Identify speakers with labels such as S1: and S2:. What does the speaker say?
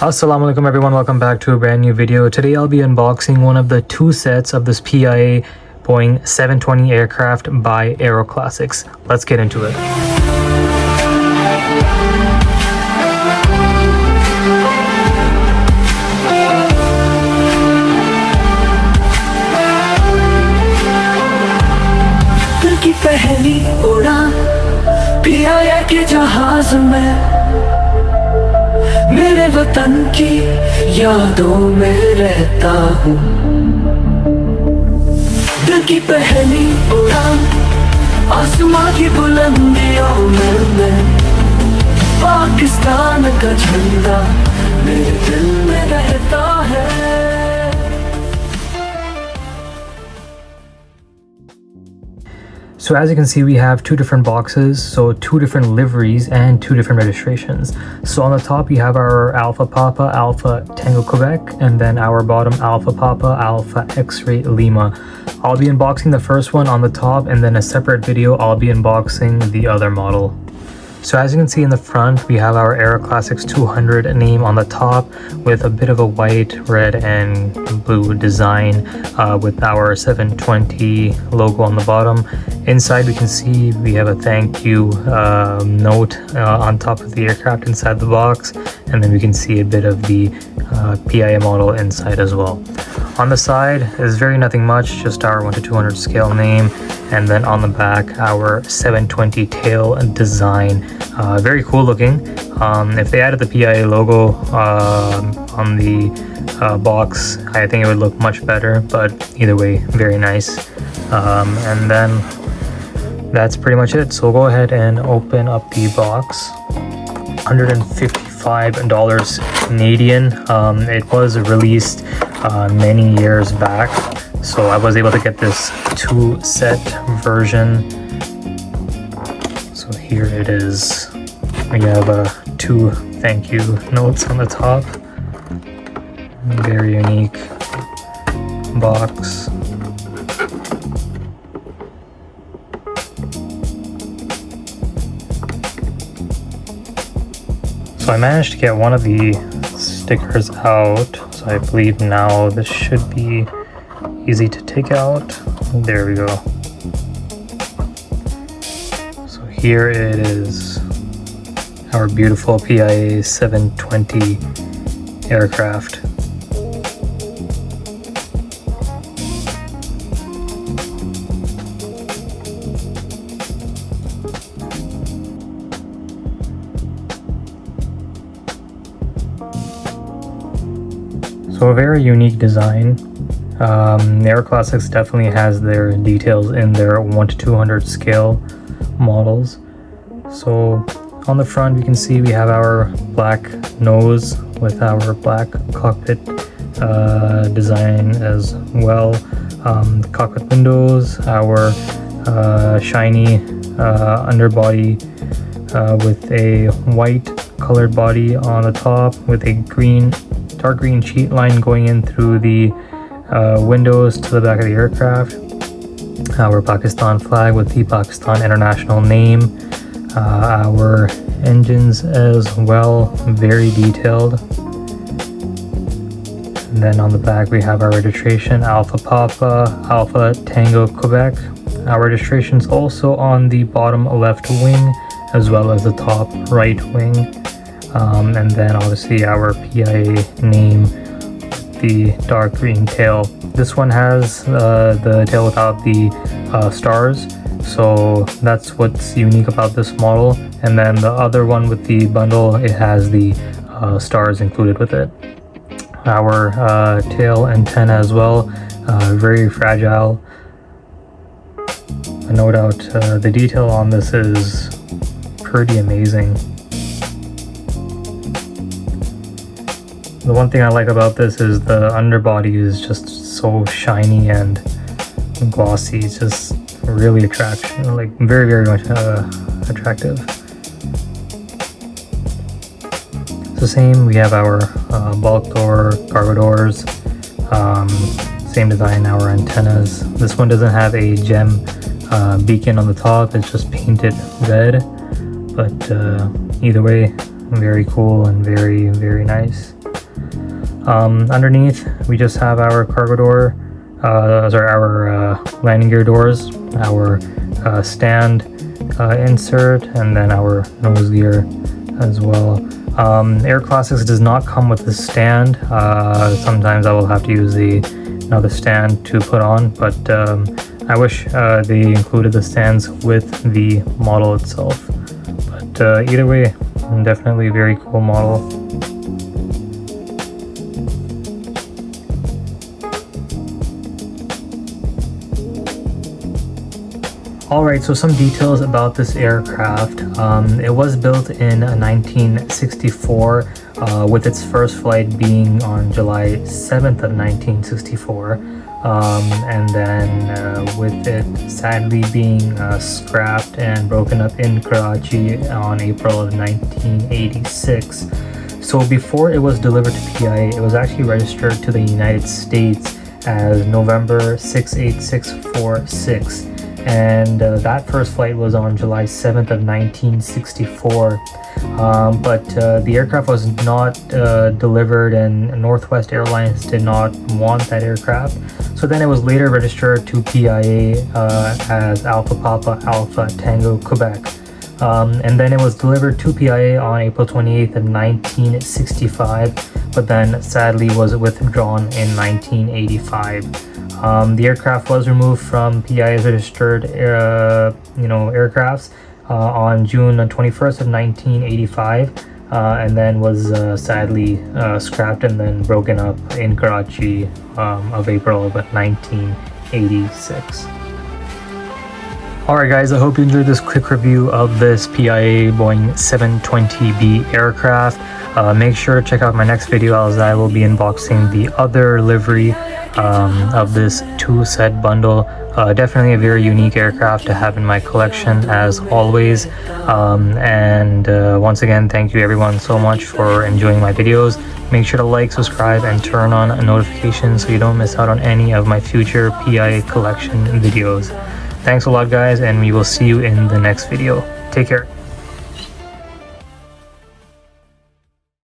S1: Assalamu alaikum everyone, welcome back to a brand new video. Today I'll be unboxing one of the two sets of this PIA Boeing 720 aircraft by Aeroclassics. Let's get into it.
S2: दिल की पहली उड़ान PIA के जहाज में मेरे वतन की यादों में रहता हूँ। दिल की पहली उड़ान आसमां की बुलंदियों में मैं पाकिस्तान का झंडा मेरे दिल में रहता है।
S1: So as you can see, we have two different boxes, so two different liveries and two different registrations. So on the top you have our Alpha Papa Alpha Tango Quebec, and then our bottom Alpha Papa Alpha X-Ray Lima. I'll be unboxing the first one on the top, and then a separate video I'll be unboxing the other model. So as you can see in the front, we have our Aeroclassics 200 name on the top with a bit of a white, red, and blue design with our 720 logo on the bottom. Inside we can see we have a thank you note on top of the aircraft inside the box, and then we can see a bit of the PIA model inside as well. On the side is nothing much, just our 1:200 scale name, and then on the back our 720 tail design. Very cool looking. If they added the PIA logo on the box, I think it would look much better, but either way, very nice. And then that's pretty much it. So we'll go ahead and open up the box. $155 Canadian. It was released many years back, so I was able to get this two set version. So here it is. We have two thank you notes on the top. Very unique box. So I managed to get one of the stickers out, so I believe now this should be easy to take out. There we go. So here it is, our beautiful PIA 720 aircraft. So a very unique design. Aeroclassics definitely has their details in their 1:200 scale models. So on the front we can see we have our black nose with our black cockpit design as well. The cockpit windows, our shiny underbody with a white colored body on the top with a dark green sheet line going in through the windows to the back of the aircraft. Our Pakistan flag with the Pakistan International name. Our engines as well, very detailed. And then on the back we have our registration, Alpha Papa Alpha Tango Quebec. Our registration's also on the bottom left wing as well as the top right wing. And then obviously our PIA name, the dark green tail. This one has the tail without the stars, so that's what's unique about this model. And then the other one with the bundle, it has the stars included with it. Our tail antenna as well, very fragile. No doubt the detail on this is pretty amazing. The one thing I like about this is the underbody is just so shiny and glossy. It's just really attractive, like very much attractive. It's the same. We have our bulk door, cargo doors, same design. Our antennas. This one doesn't have a gem beacon on the top. It's just painted red, but either way, very cool and very nice. Underneath, we just have our cargo door, our landing gear doors, our stand insert, and then our nose gear as well. Aeroclassics does not come with the stand. Sometimes I will have to use another stand to put on, but I wish they included the stands with the model itself. But either way, definitely a very cool model. Alright, so some details about this aircraft. It was built in 1964, with its first flight being on July 7th of 1964, and then with it sadly being scrapped and broken up in Karachi on April of 1986. So before it was delivered to PIA, it was actually registered to the United States as November 68646. And that first flight was on July 7th of 1964, but the aircraft was not delivered, and Northwest Airlines did not want that aircraft. So then it was later registered to PIA as Alpha Papa Alpha Tango Quebec, and then it was delivered to PIA on April 28th of 1965, but then sadly was withdrawn in 1985. The aircraft was removed from PIA's registered aircrafts on June 21st of 1985, and then was sadly scrapped and then broken up in Karachi of April of 1986. Alright guys, I hope you enjoyed this quick review of this PIA Boeing 720B aircraft. Make sure to check out my next video, as I will be unboxing the other livery of this two-set bundle. Definitely a very unique aircraft to have in my collection, as always. Once again, thank you everyone so much for enjoying my videos. Make sure to like, subscribe, and turn on notifications so you don't miss out on any of my future PIA collection videos. Thanks a lot guys, and we will see you in the next video. Take care.